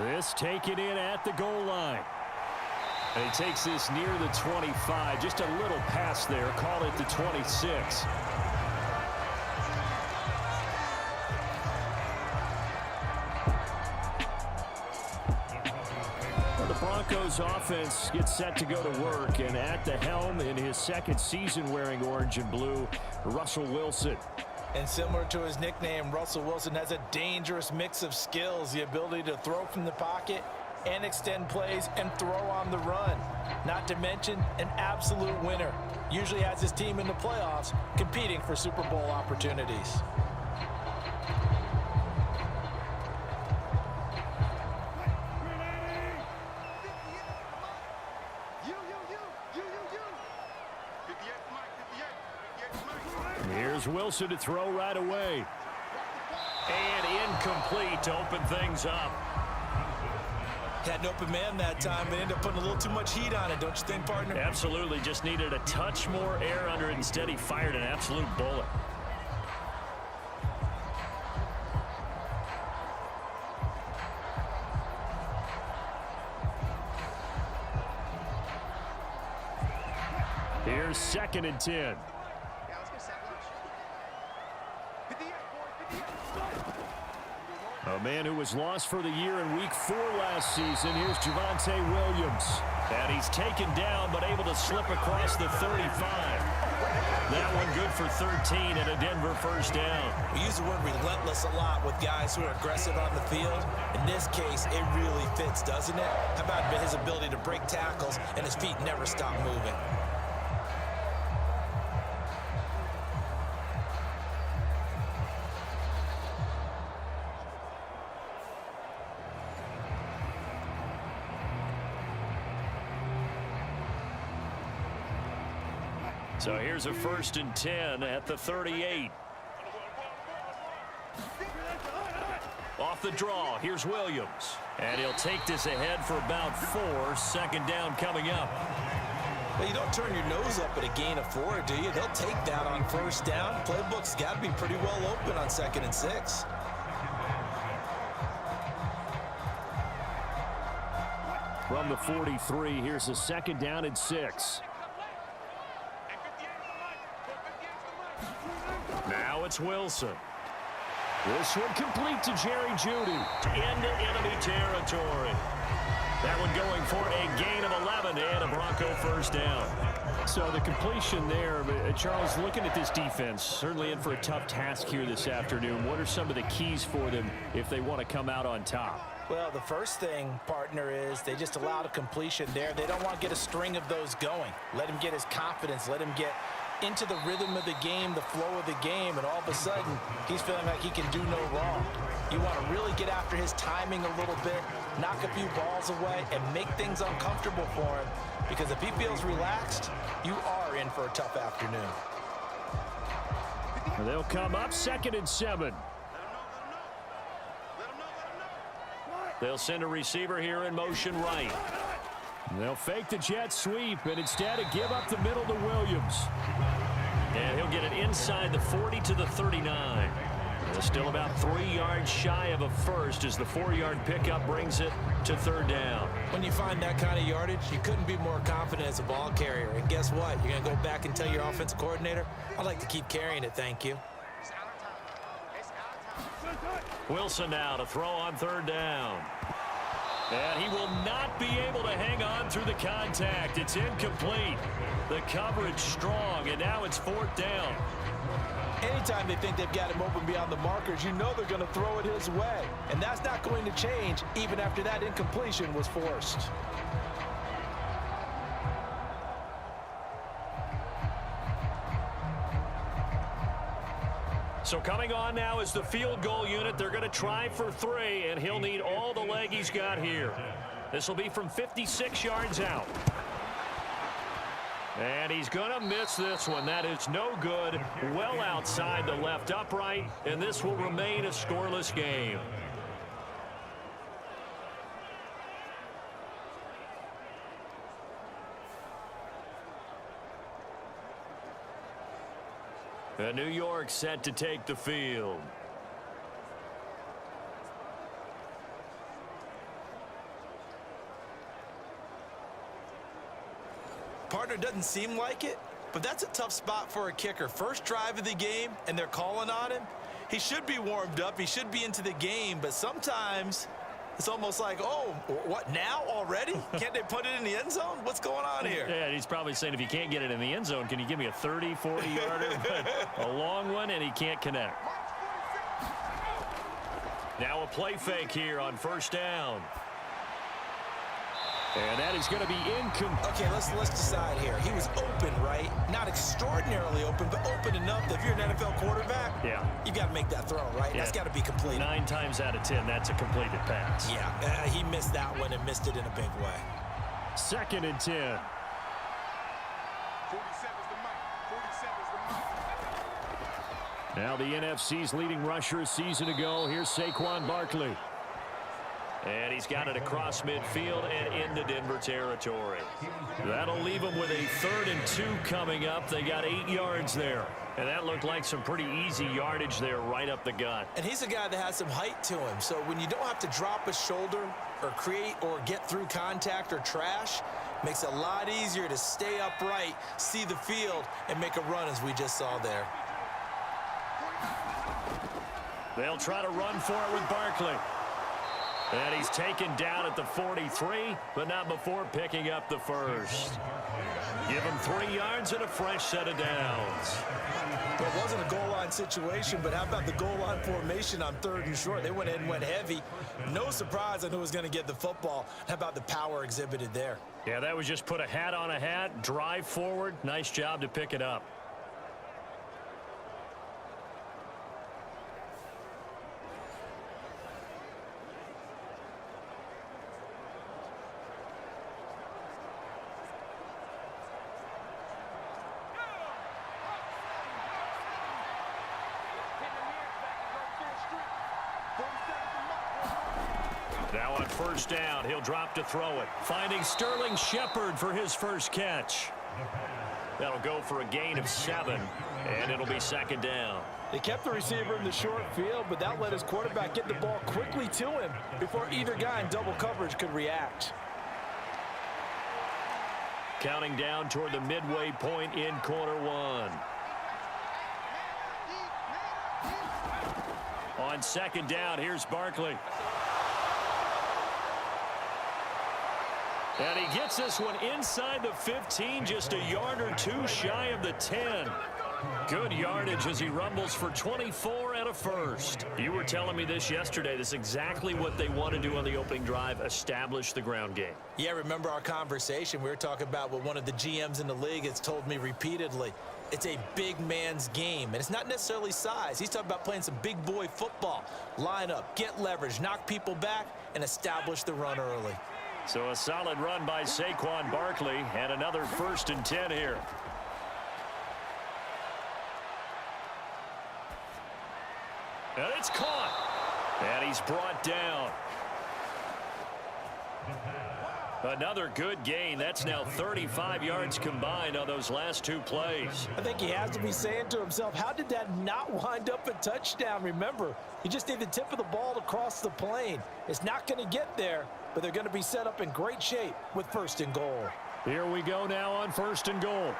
This taken in at the goal line. And he takes this near the 25. Just a little pass there. Call it the 26. The Broncos offense gets set to go to work, and at the helm in his second season wearing orange and blue, Russell Wilson. And similar to his nickname, Russell Wilson has a dangerous mix of skills, the ability to throw from the pocket and extend plays and throw on the run. Not to mention an absolute winner. Usually has his team in the playoffs competing for Super Bowl opportunities. Here's Wilson to throw right away. And incomplete to open things up. Had an open man that time, but ended up putting a little too much heat on it, don't you think, partner? Absolutely. Just needed a touch more air under it. Instead, he fired an absolute bullet. Here's 2nd and 10. A man who was lost for the year in Week 4 last season. Here's Javonte Williams. And he's taken down, but able to slip across the 35. That one good for 13 and a Denver first down. We use the word relentless a lot with guys who are aggressive on the field. In this case, it really fits, doesn't it? How about his ability to break tackles and his feet never stop moving? So here's a 1st and 10 at the 38. Off the draw, here's Williams. And he'll take this ahead for about 4. 2nd down coming up. Well, you don't turn your nose up at a gain of 4, do you? They'll take that on 1st down. Playbook's got to be pretty well open on 2nd and 6. From the 43, here's a 2nd down and 6. Now it's Wilson. This one complete to Jerry Jeudy. Into enemy territory. That one going for a gain of 11 and a Bronco first down. So the completion there, Charles, looking at this defense, certainly in for a tough task here this afternoon. What are some of the keys for them if they want to come out on top? Well, the first thing, partner, is they just allowed a completion there. They don't want to get a string of those going. Let him get his confidence. Let him get into the rhythm of the game, the flow of the game, and all of a sudden, he's feeling like he can do no wrong. You want to really get after his timing a little bit, knock a few balls away, and make things uncomfortable for him, because if he feels relaxed, you are in for a tough afternoon. They'll come up 2nd and 7. They'll send a receiver here in motion right. They'll fake the jet sweep and instead give up the middle to Williams. And he'll get it inside the 40 to the 39. They're still about 3 yards shy of a first as the 4-yard pickup brings it to 3rd down. When you find that kind of yardage, you couldn't be more confident as a ball carrier. And guess what? You're going to go back and tell your offensive coordinator, I'd like to keep carrying it, thank you. Wilson now to throw on 3rd down. And he will not be able to hang on through the contact. It's incomplete. The coverage strong, and now it's 4th down. Anytime they think they've got him open beyond the markers, you know they're going to throw it his way. And that's not going to change even after that incompletion was forced. So coming on now is the field goal unit. They're going to try for 3, and he'll need all the leg he's got here. This will be from 56 yards out. And he's going to miss this one. That is no good. Well outside the left upright, and this will remain a scoreless game. And New York set to take the field. Partner, doesn't seem like it, but that's a tough spot for a kicker. First drive of the game, and they're calling on him. He should be warmed up. He should be into the game, but sometimes it's almost like, oh, what, now already? Can't they put it in the end zone? What's going on here? Yeah, he's probably saying, if you can't get it in the end zone, can you give me a 30, 40-yarder? But a long one, and he can't connect. Now a play fake here on first down. And that is going to be incomplete. Okay, let's decide here. He was open, right? Not extraordinarily open, but open enough that if you're an NFL quarterback, yeah, you got to make that throw, right? Yeah. That's got to be completed. 9 times out of 10, that's a completed pass. Yeah, he missed that one and missed it in a big way. 2nd and 10. 47's the mic. 47's the mic. Now the NFC's leading rusher a season ago. Here's Saquon Barkley. And he's got it across midfield and into Denver territory. That'll leave him with a 3rd and 2 coming up. They got 8 yards there. And that looked like some pretty easy yardage there right up the gut. And he's a guy that has some height to him. So when you don't have to drop a shoulder or create or get through contact or trash, makes it a lot easier to stay upright, see the field, and make a run as we just saw there. They'll try to run for it with Barkley. And he's taken down at the 43, but not before picking up the first. Give him 3 yards and a fresh set of downs. Well, it wasn't a goal line situation, but how about the goal line formation on 3rd and short? They went in and went heavy. No surprise on who was going to get the football. How about the power exhibited there? Yeah, that was just put a hat on a hat, drive forward. Nice job to pick it up. Now on first down, he'll drop to throw it. Finding Sterling Shepard for his first catch. That'll go for a gain of 7, and it'll be 2nd down. They kept the receiver in the short field, but that let his quarterback get the ball quickly to him before either guy in double coverage could react. Counting down toward the midway point in quarter 1. On 2nd down, here's Barkley. And he gets this one inside the 15, just a yard or 2 shy of the 10. Good yardage as he rumbles for 24 and a first. You were telling me this yesterday. This is exactly what they want to do on the opening drive, establish the ground game. Yeah, remember our conversation. We were talking about what one of the GMs in the league has told me repeatedly. It's a big man's game, and it's not necessarily size. He's talking about playing some big boy football. Line up, get leverage, knock people back, and establish the run early. So a solid run by Saquon Barkley, and another 1st and 10 here. And it's caught. And he's brought down. Another good gain. That's now 35 yards combined on those last 2 plays. I think he has to be saying to himself, how did that not wind up a touchdown? Remember, you just need the tip of the ball to cross the plane. It's not going to get there, but they're going to be set up in great shape with 1st and goal. Here we go now on 1st and goal.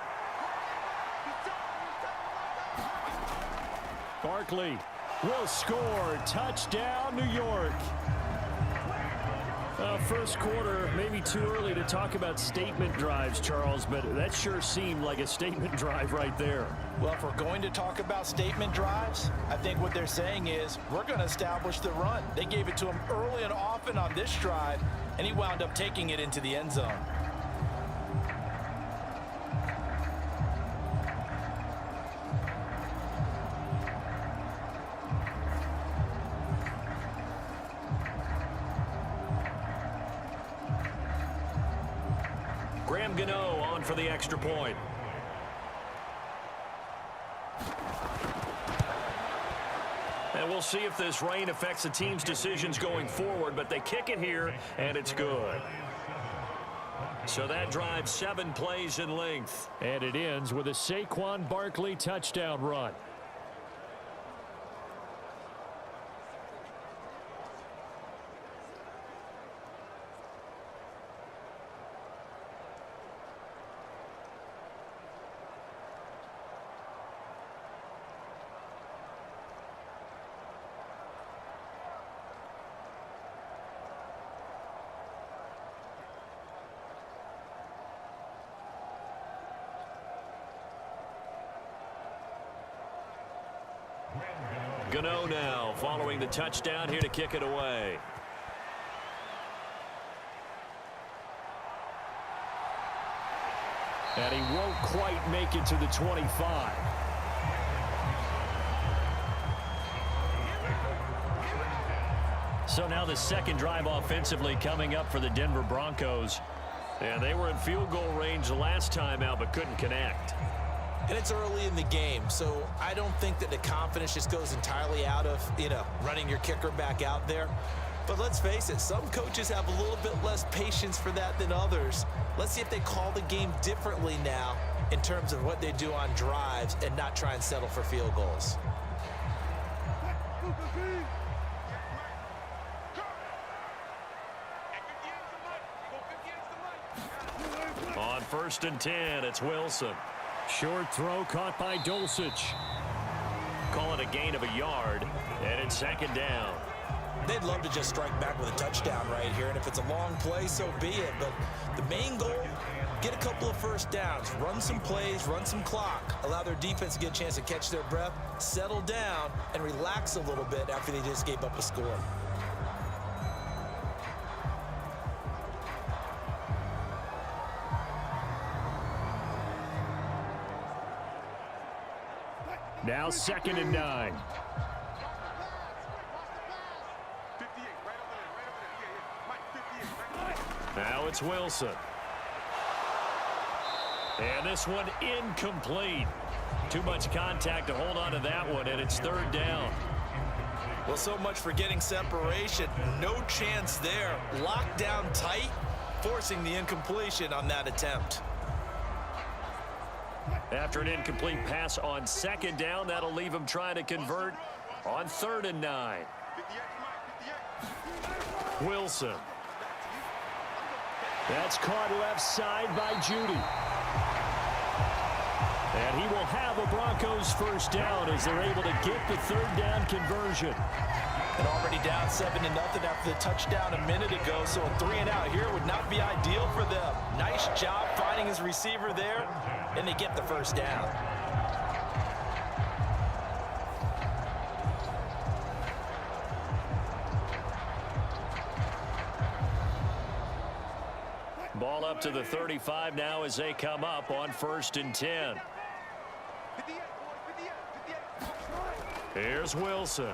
Barkley will score. Touchdown, New York. First quarter, maybe too early to talk about statement drives, Charles, but that sure seemed like a statement drive right there. Well, if we're going to talk about statement drives, I think what they're saying is we're going to establish the run. They gave it to him early and often on this drive, and he wound up taking it into the end zone. Gano on for the extra point. And we'll see if this rain affects the team's decisions going forward, but they kick it here, and it's good. So that drives 7 plays in length. And it ends with a Saquon Barkley touchdown run. Gano now following the touchdown here to kick it away. And he won't quite make it to the 25. So now the second drive offensively coming up for the Denver Broncos. And they were in field goal range the last time out but couldn't connect. And it's early in the game, so I don't think that the confidence just goes entirely out of, running your kicker back out there. But let's face it, some coaches have a little bit less patience for that than others. Let's see if they call the game differently now in terms of what they do on drives and not try and settle for field goals. On 1st and 10, it's Wilson. Short throw caught by Dulcich. Call it a gain of a yard, and it's 2nd down. They'd love to just strike back with a touchdown right here, and if it's a long play, so be it. But the main goal, get a couple of first downs, run some plays, run some clock, allow their defense to get a chance to catch their breath, settle down, and relax a little bit after they just gave up a score. Now 2nd and 9. Now it's Wilson. And this one incomplete. Too much contact to hold on to that one, and it's 3rd down. Well, so much for getting separation. No chance there. Locked down tight, forcing the incompletion on that attempt. After an incomplete pass on 2nd down, that'll leave him trying to convert on 3rd and 9. Wilson. That's caught left side by Judy. And he will have a Broncos 1st down as they're able to get the 3rd down conversion. And already down 7-0 after the touchdown a minute ago, so a 3-and-out here would not be ideal for them. Nice job finding his receiver there, and they get the 1st down. Ball up to the 35 now as they come up on 1st and 10. Here's Wilson.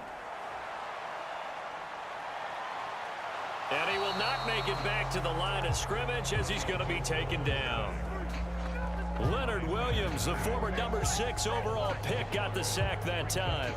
And he will not make it back to the line of scrimmage as he's going to be taken down. Leonard Williams, the former number 6 overall pick, got the sack that time.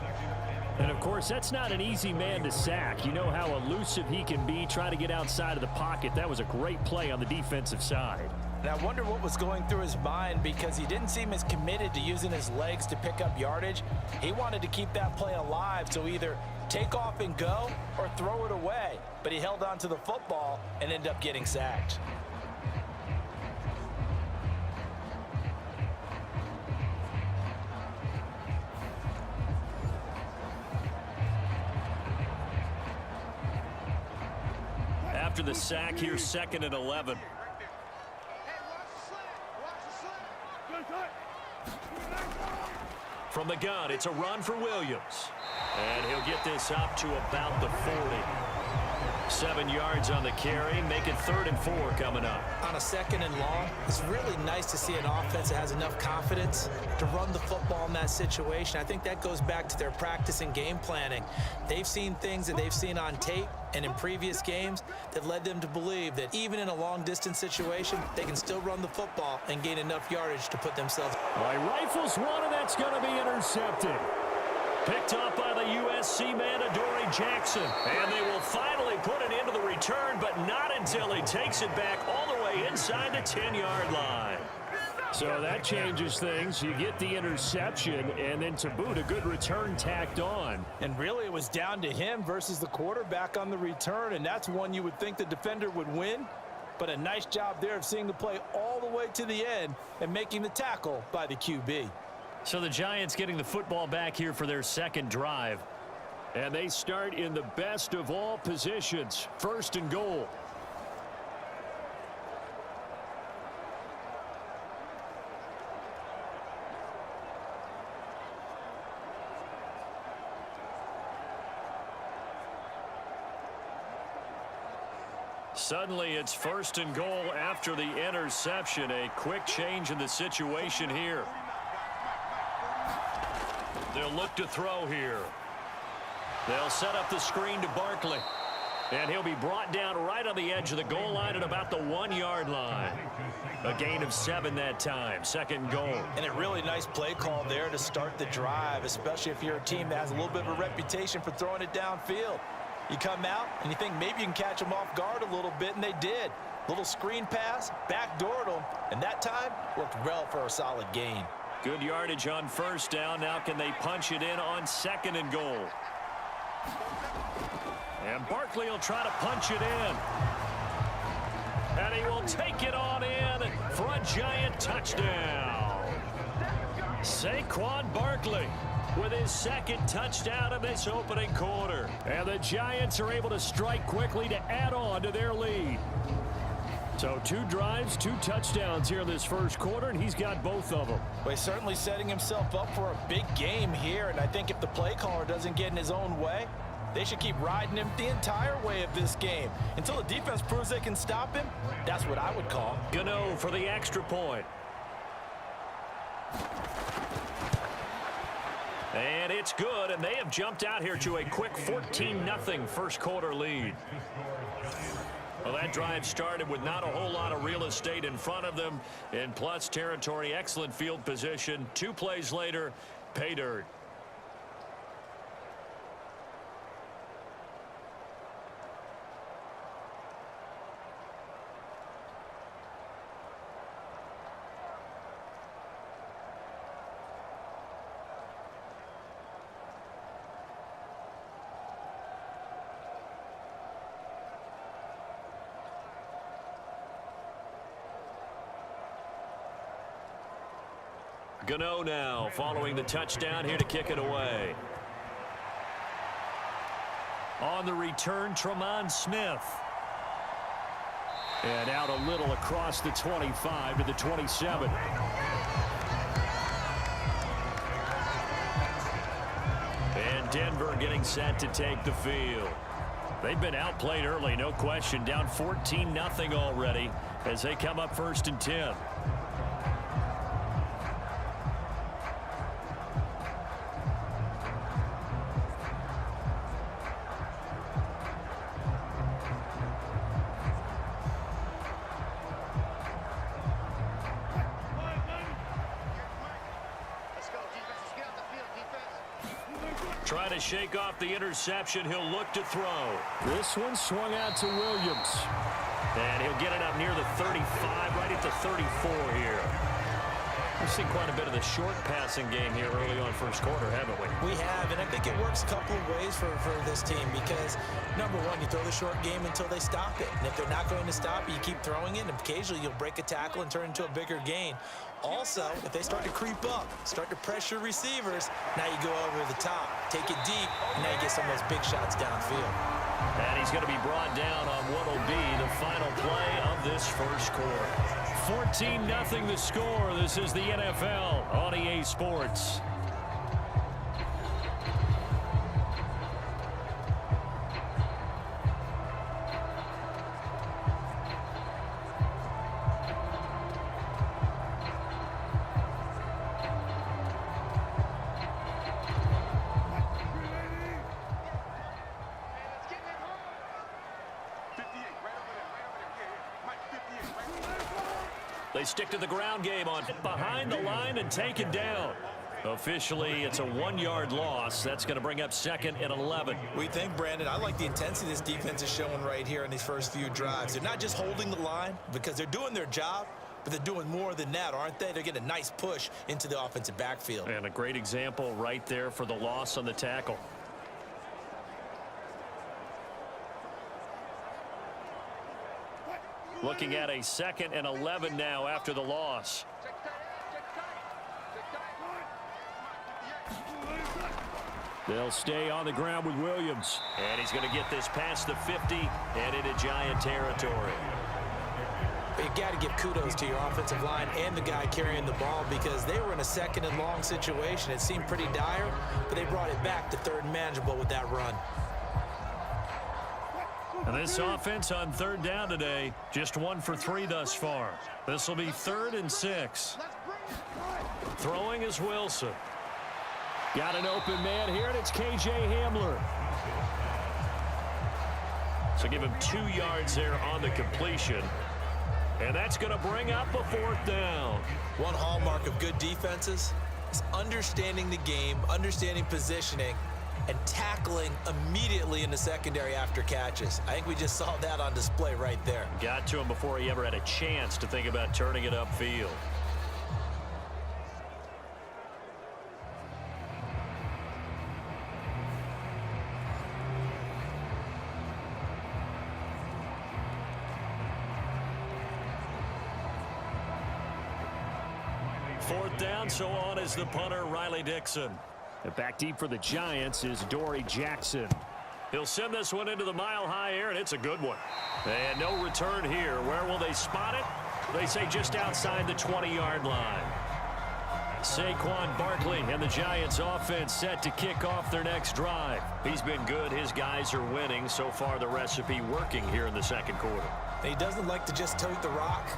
And, of course, that's not an easy man to sack. You know how elusive he can be, trying to get outside of the pocket. That was a great play on the defensive side. And I wonder what was going through his mind, because he didn't seem as committed to using his legs to pick up yardage. He wanted to keep that play alive, so either take off and go or throw it away. But he held on to the football and ended up getting sacked. After the sack, here's 2nd and 11. From the gun, it's a run for Williams. And he'll get this up to about the 40. 7 yards on the carry, make it 3rd and 4 coming up. On a 2nd and long, it's really nice to see an offense that has enough confidence to run the football in that situation. I think that goes back to their practice and game planning. They've seen things that they've seen on tape and in previous games that led them to believe that even in a long-distance situation, they can still run the football and gain enough yardage to put themselves. By rifles one, and that's going to be intercepted. Picked up by the USC man, Adoree Jackson. And they will finally put it into the return, but not until he takes it back all the way inside the 10-yard line. So that changes things. You get the interception, and then to boot, a good return tacked on. And really, it was down to him versus the quarterback on the return, and that's one you would think the defender would win. But a nice job there of seeing the play all the way to the end and making the tackle by the QB. So the Giants getting the football back here for their 2nd drive. And they start in the best of all positions, 1st and goal. Suddenly it's 1st and goal after the interception. A quick change in the situation here. They'll look to throw here. They'll set up the screen to Barkley. And he'll be brought down right on the edge of the goal line at about the 1-yard line. A gain of 7 that time. 2nd goal. And a really nice play call there to start the drive, especially if you're a team that has a little bit of a reputation for throwing it downfield. You come out and you think maybe you can catch them off guard a little bit, and they did. Little screen pass, backdoored them, and that time worked well for a solid gain. Good yardage on 1st down. Now can they punch it in on 2nd and goal? And Barkley will try to punch it in. And he will take it on in for a giant touchdown. Saquon Barkley with his 2nd touchdown of this opening quarter. And the Giants are able to strike quickly to add on to their lead. So 2 drives, 2 touchdowns here in this 1st quarter, and he's got both of them. Well, he's certainly setting himself up for a big game here, and I think if the play caller doesn't get in his own way, they should keep riding him the entire way of this game. Until the defense proves they can stop him, that's what I would call. Gano for the extra point. And it's good, and they have jumped out here to a quick 14-0 1st quarter lead. Well, that drive started with not a whole lot of real estate in front of them. In plus territory, excellent field position. 2 plays later, pay dirt. Gano now following the touchdown here to kick it away. On the return, Tremont Smith. And out a little across the 25 to the 27. And Denver getting set to take the field. They've been outplayed early, no question. Down 14-0 already as they come up 1st and 10. Trying to shake off the interception. He'll look to throw. This one swung out to Williams. And he'll get it up near the 35, right at the 34 here. We've seen quite a bit of the short passing game here early on 1st quarter, haven't we? We have, and I think it works a couple of ways for this team because, number one, you throw the short game until they stop it. And if they're not going to stop it, you keep throwing it, and occasionally you'll break a tackle and turn into a bigger gain. Also, if they start to creep up, start to pressure receivers, now you go over the top, take it deep, and now you get some of those big shots downfield. And he's going to be brought down on what will be the final play of this 1st quarter. 14-0 the score. This is the NFL on EA Sports. They stick to the ground game on behind the line and take it down. Officially, it's a 1-yard loss. That's going to bring up 2nd and 11. We think, Brandon, I like the intensity this defense is showing right here in these first few drives. They're not just holding the line because they're doing their job, but they're doing more than that, aren't they? They're getting a nice push into the offensive backfield. And a great example right there for the loss on the tackle. Looking at a 2nd and 11 now after the loss. They'll stay on the ground with Williams. And he's going to get this past the 50 and into Giant territory. You got to give kudos to your offensive line and the guy carrying the ball because they were in a 2nd and long situation. It seemed pretty dire, but they brought it back to 3rd and manageable with that run. And this offense on third down today, just 1 for 3 thus far. This will be 3rd and 6. Throwing is Wilson. Got an open man here, and it's K.J. Hamler. So give him 2 yards there on the completion. And that's going to bring up a 4th down. One hallmark of good defenses is understanding the game, understanding positioning, and tackling immediately in the secondary after catches. I think we just saw that on display right there. Got to him before he ever had a chance to think about turning it upfield. Fourth down, so on is the punter, Riley Dixon. And back deep for the Giants is Dory Jackson. He'll send this one into the mile-high air, and it's a good one. And no return here. Where will they spot it? They say just outside the 20-yard line. Saquon Barkley and the Giants offense set to kick off their next drive. He's been good. His guys are winning. So far, the recipe working here in the second quarter. He doesn't like to just tote the rock.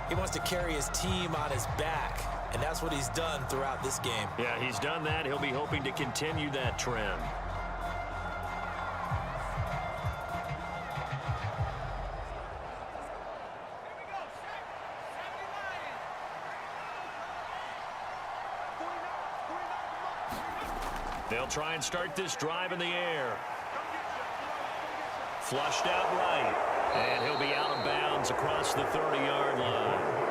He wants to carry his team on his back. And that's what he's done throughout this game. Yeah, he's done that. He'll be hoping to continue that trend. They'll try and start this drive in the air. Flushed out right. And he'll be out of bounds across the 30-yard line.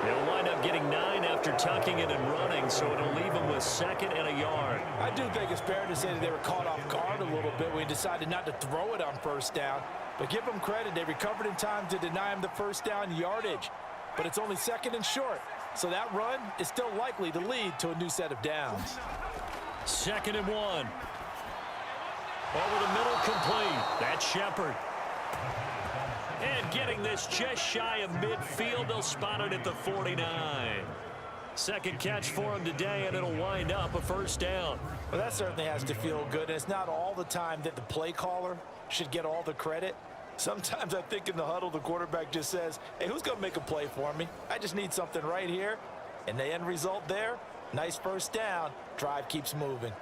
They'll wind up getting 9 after tucking it and running, so it'll leave them with 2nd and a yard. I do think it's fair to say that they were caught off guard a little bit when he decided not to throw it on first down. But give them credit. They recovered in time to deny him the first down yardage. But it's only 2nd and short. So that run is still likely to lead to a new set of downs. 2nd and 1. Over the middle, complete. That's Shepard. And getting this just shy of midfield, they'll spot it at the 49. Second catch for him today, and it'll wind up a first down. Well, that certainly has to feel good. And it's not all the time that the play caller should get all the credit. Sometimes I think in the huddle, the quarterback just says, hey, who's going to make a play for me? I just need something right here. And the end result there, nice first down. Drive keeps moving.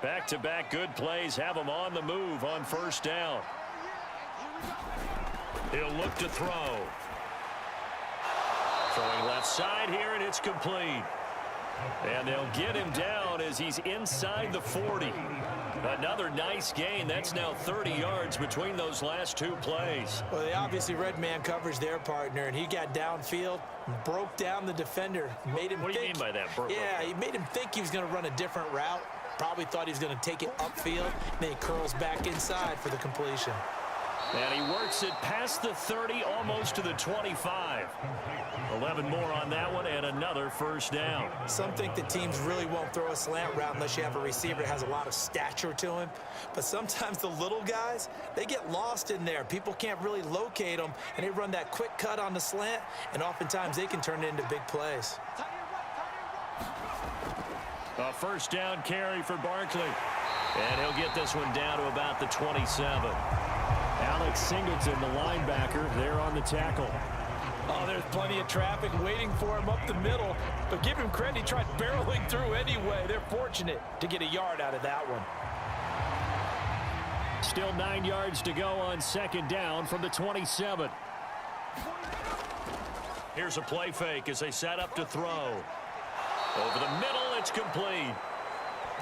Back-to-back good plays have them on the move on first down. He'll look to throw. Throwing left side here, and it's complete. And they'll get him down as he's inside the 40. Another nice gain. That's now 30 yards between those last 2 plays. Well, they obviously read man coverage their partner, and he got downfield, broke down the defender, made him What do you mean by that? Yeah, he made him think he was going to run a different route. Probably thought he was going to take it upfield. Then he curls back inside for the completion. And he works it past the 30, almost to the 25. 11 more on that one, and another first down. Some think that teams really won't throw a slant route unless you have a receiver that has a lot of stature to him. But sometimes the little guys, they get lost in there. People can't really locate them, and they run that quick cut on the slant, and oftentimes they can turn it into big plays. A first down carry for Barkley. And he'll get this one down to about the 27. Alex Singleton, the linebacker, there on the tackle. Oh, there's plenty of traffic waiting for him up the middle. But give him credit, he tried barreling through anyway. They're fortunate to get a yard out of that one. Still 9 yards to go on second down from the 27. Here's a play fake as they set up to throw. Over the middle, it's complete.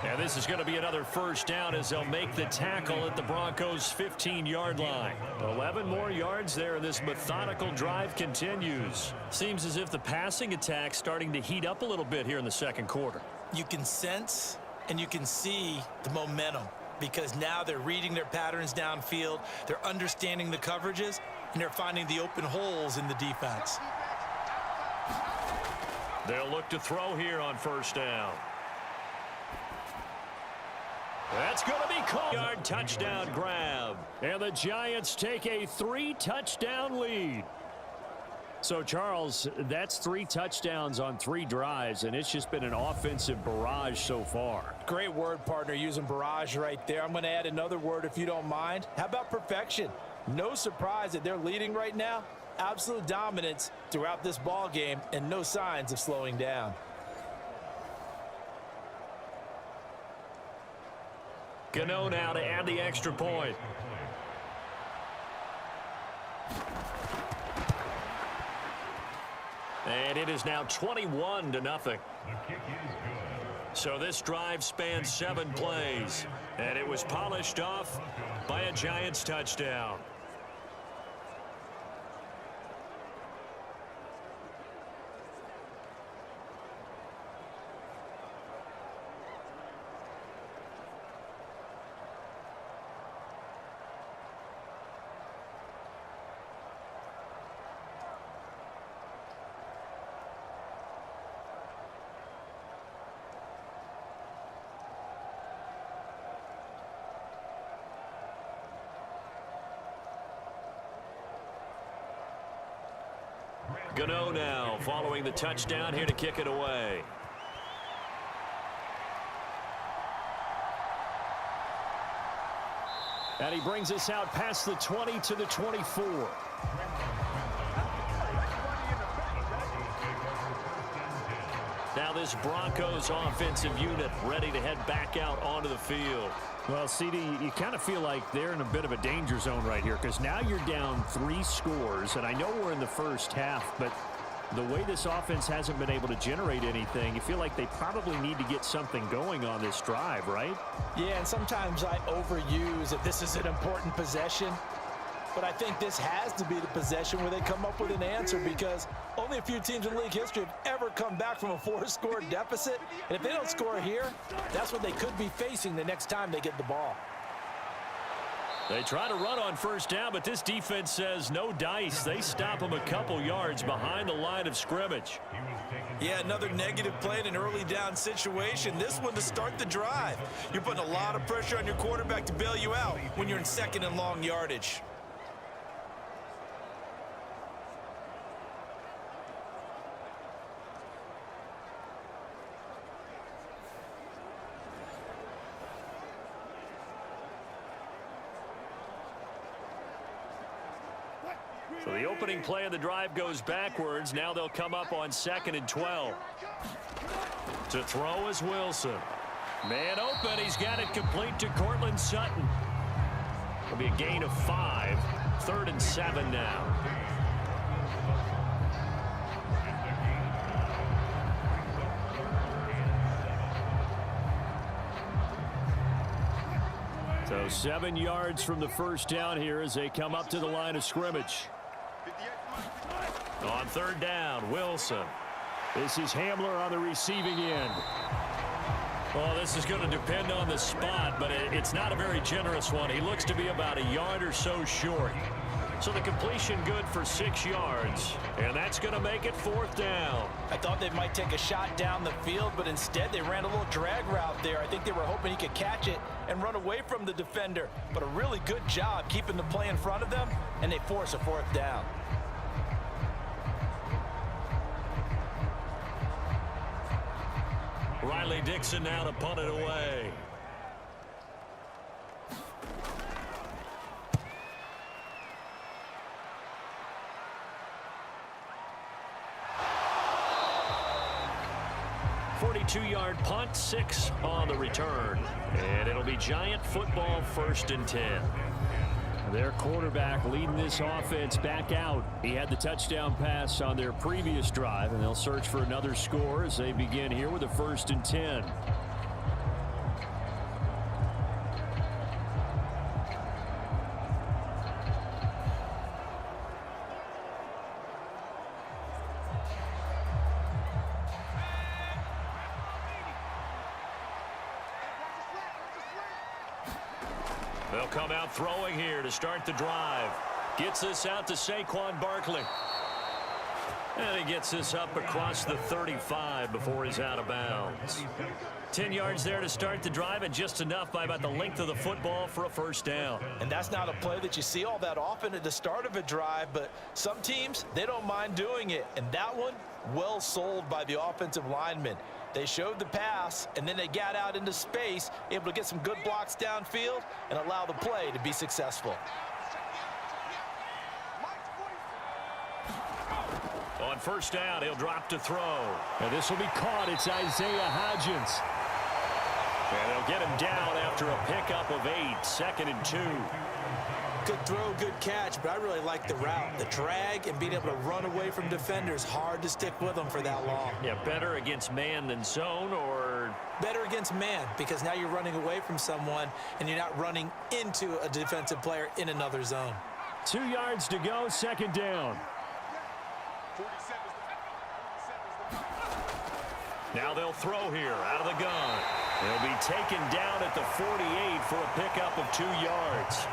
And this is going to be another first down as they'll make the tackle at the Broncos' 15-yard line. 11 more yards there, and this methodical drive continues. Seems as if the passing attack's starting to heat up a little bit here in the second quarter. You can sense and you can see the momentum because now they're reading their patterns downfield, they're understanding the coverages, and they're finding the open holes in the defense. They'll look to throw here on first down. That's going to be caught. Yard touchdown grab. And the Giants take a 3-touchdown lead. So, Charles, that's 3 touchdowns on 3 drives, and it's just been an offensive barrage so far. Great word, partner, using barrage right there. I'm going to add another word if you don't mind. How about perfection? No surprise that they're leading right now. Absolute dominance throughout this ball game and no signs of slowing down. Gano now to add the extra point. And it is now 21-0. So this drive spans 7 plays, and it was polished off by a Giants touchdown. Gano now following the touchdown here to kick it away. And he brings us out past the 20 to the 24. Now this Broncos offensive unit ready to head back out onto the field. Well, CD, you kind of feel like they're in a bit of a danger zone right here because now you're down 3 scores, and I know we're in the first half, but the way this offense hasn't been able to generate anything, you feel like they probably need to get something going on this drive, right? Yeah, and sometimes I overuse if this is an important possession. But I think this has to be the possession where they come up with an answer because only a few teams in league history have ever come back from a 4-score deficit. And if they don't score here, that's what they could be facing the next time they get the ball. They try to run on first down, but this defense says no dice. They stop them a couple yards behind the line of scrimmage. Yeah, another negative play in an early down situation. This one to start the drive. You're putting a lot of pressure on your quarterback to bail you out when you're in 2nd and long yardage. So the opening play of the drive goes backwards. Now they'll come up on 2nd and 12. To throw is Wilson. Man open. He's got it complete to Cortland Sutton. It'll be a gain of 5. 3rd and 7 now. So 7 yards from the first down here as they come up to the line of scrimmage. On 3rd down, Wilson. This is Hamler on the receiving end. Well, this is going to depend on the spot, but it's not a very generous one. He looks to be about a yard or so short. So the completion good for 6 yards, and that's going to make it 4th down. I thought they might take a shot down the field, but instead they ran a little drag route there. I think they were hoping he could catch it and run away from the defender. But a really good job keeping the play in front of them, and they force a 4th down. Riley Dixon now to punt it away. Two-yard punt, 6 on the return. And it'll be Giant football, 1st and 10. Their quarterback leading this offense back out. He had the touchdown pass on their previous drive, and they'll search for another score as they begin here with a 1st and 10. They'll come out throwing here to start the drive. Gets this out to Saquon Barkley. And he gets this up across the 35 before he's out of bounds. 10 yards there to start the drive, and just enough by about the length of the football for a first down. And that's not a play that you see all that often at the start of a drive, but some teams, they don't mind doing it. And that one, well sold by the offensive lineman. They showed the pass, and then they got out into space, able to get some good blocks downfield and allow the play to be successful. On first down, he'll drop to throw. And this will be caught. It's Isaiah Hodgins. And they'll get him down after a pickup of 8, 2nd and 2. Good throw, good catch, but I really like the route. The drag and being able to run away from defenders, hard to stick with them for that long. Yeah, better against man than zone, or? Better against man, because now you're running away from someone and you're not running into a defensive player in another zone. 2 yards to go, 2nd down. Now they'll throw here out of the gun. They'll be taken down at the 48 for a pickup of 2 yards.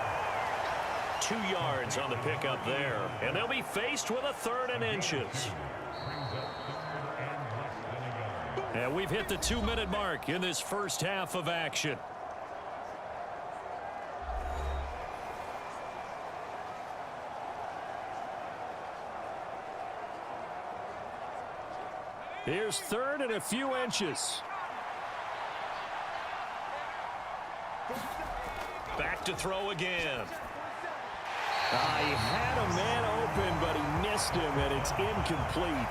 2 yards on the pickup there. And they'll be faced with a 3rd and inches. And we've hit the 2-minute mark in this first half of action. Here's 3rd and a few inches. Back to throw again. He had a man open, but he missed him, and it's incomplete.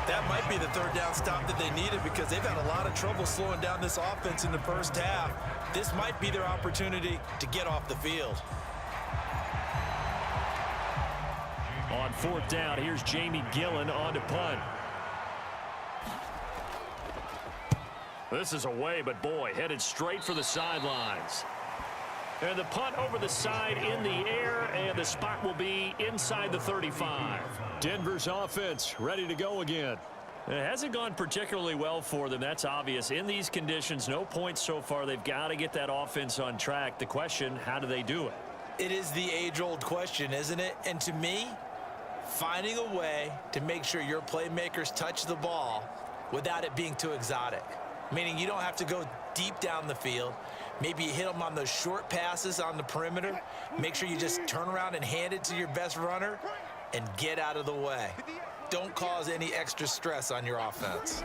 That might be the 3rd down stop that they needed, because they've had a lot of trouble slowing down this offense in the first half. This might be their opportunity to get off the field. On 4th down, here's Jamie Gillen on to punt. This is away, but boy, headed straight for the sidelines. And the punt over the side in the air, and the spot will be inside the 35. Denver's offense ready to go again. It hasn't gone particularly well for them. That's obvious. In these conditions, no points so far. They've got to get that offense on track. The question, how do they do it? It is the age-old question, isn't it? And to me, finding a way to make sure your playmakers touch the ball without it being too exotic. Meaning you don't have to go deep down the field. Maybe you hit them on those short passes on the perimeter. Make sure you just turn around and hand it to your best runner and get out of the way. Don't cause any extra stress on your offense.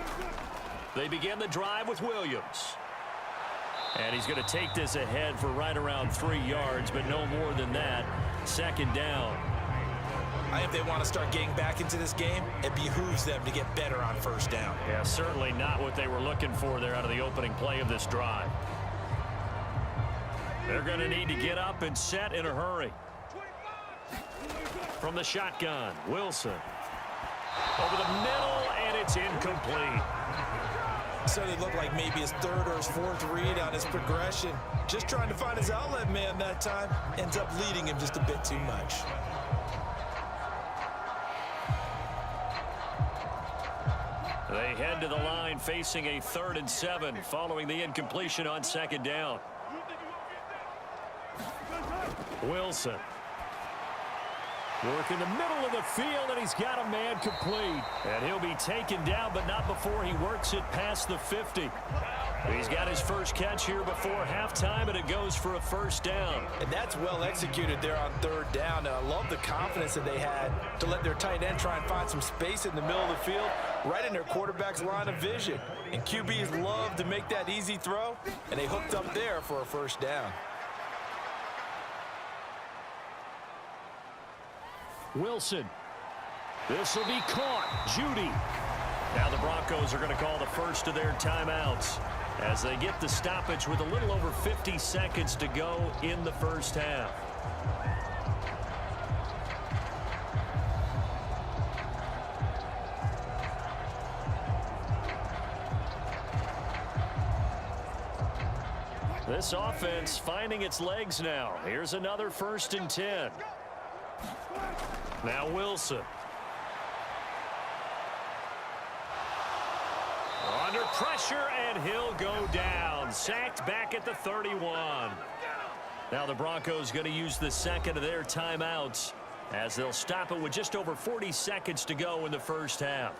They begin the drive with Williams. And he's going to take this ahead for right around 3 yards, but no more than that. 2nd down. If they want to start getting back into this game, it behooves them to get better on 1st down. Yeah, certainly not what they were looking for there out of the opening play of this drive. They're going to need to get up and set in a hurry. From the shotgun, Wilson. Over the middle, and it's incomplete. So it looked like maybe his 3rd or his 4th read on his progression. Just trying to find his outlet man that time. Ends up leading him just a bit too much. They head to the line facing a 3rd and 7 following the incompletion on 2nd down. Wilson. Work in the middle of the field, and he's got a man complete. And he'll be taken down, but not before he works it past the 50. He's got his first catch here before halftime, and it goes for a 1st down. And that's well executed there on 3rd down. And I love the confidence that they had to let their tight end try and find some space in the middle of the field, right in their quarterback's line of vision. And QBs love to make that easy throw, and they hooked up there for a 1st down. Wilson. This will be caught. Judy. Now the Broncos are going to call the first of their timeouts as they get the stoppage with a little over 50 seconds to go in the first half. This offense finding its legs now. Here's another 1st and 10. Now Wilson. Under pressure, and he'll go down. Sacked back at the 31. Now the Broncos going to use the 2nd of their timeouts as they'll stop it with just over 40 seconds to go in the first half.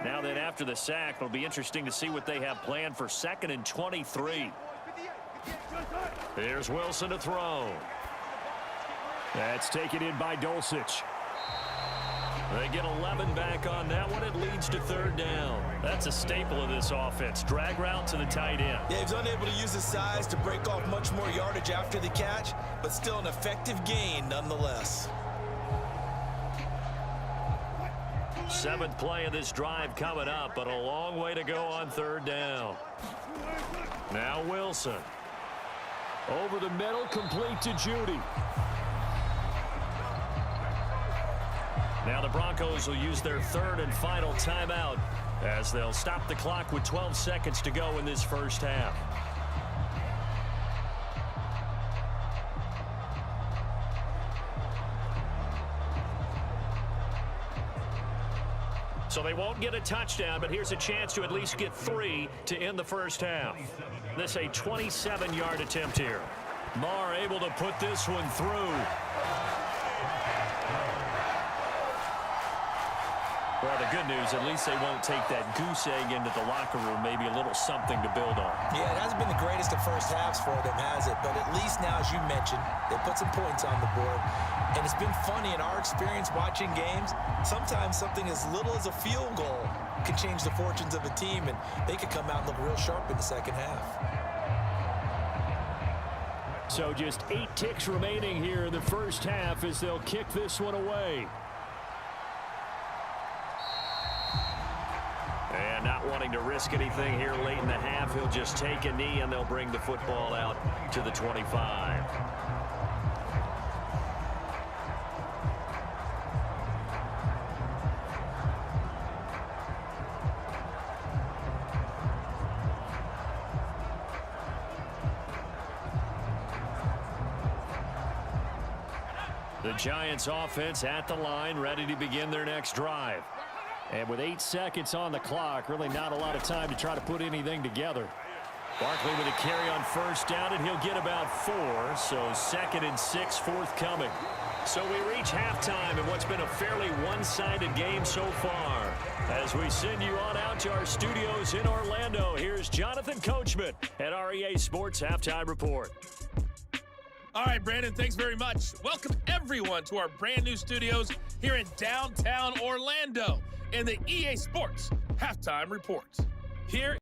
Now then, after the sack, it'll be interesting to see what they have planned for 2nd and 23. Here's Wilson to throw. That's taken in by Dulcich. They get 11 back on that one. It leads to 3rd down. That's a staple of this offense. Drag route to the tight end. Yeah, he's unable to use his size to break off much more yardage after the catch, but still an effective gain nonetheless. 7th play of this drive coming up, but a long way to go on 3rd down. Now Wilson. Over the middle, complete to Judy. Now the Broncos will use their 3rd and final timeout as they'll stop the clock with 12 seconds to go in this first half. So they won't get a touchdown, but here's a chance to at least get 3 to end the first half. This a 27-yard attempt here. Marr able to put this one through. Well, the good news, at least they won't take that goose egg into the locker room, maybe a little something to build on. Yeah, it hasn't been the greatest of first halves for them, has it? But at least now, as you mentioned, they put some points on the board. And it's been funny in our experience watching games, sometimes something as little as a field goal can change the fortunes of a team, and they could come out and look real sharp in the second half. So just 8 ticks remaining here in the first half as they'll kick this one away. And not wanting to risk anything here late in the half, he'll just take a knee and they'll bring the football out to the 25. The Giants offense at the line, ready to begin their next drive. And with 8 seconds on the clock, really not a lot of time to try to put anything together. Barkley with a carry on 1st down, and he'll get about 4. So 2nd and 6 forthcoming. So we reach halftime in what's been a fairly one-sided game so far. As we send you on out to our studios in Orlando, here's Jonathan Coachman at REA Sports Halftime Report. All right, Brandon, thanks very much. Welcome, everyone, to our brand-new studios here in downtown Orlando in the EA Sports Halftime Report. Here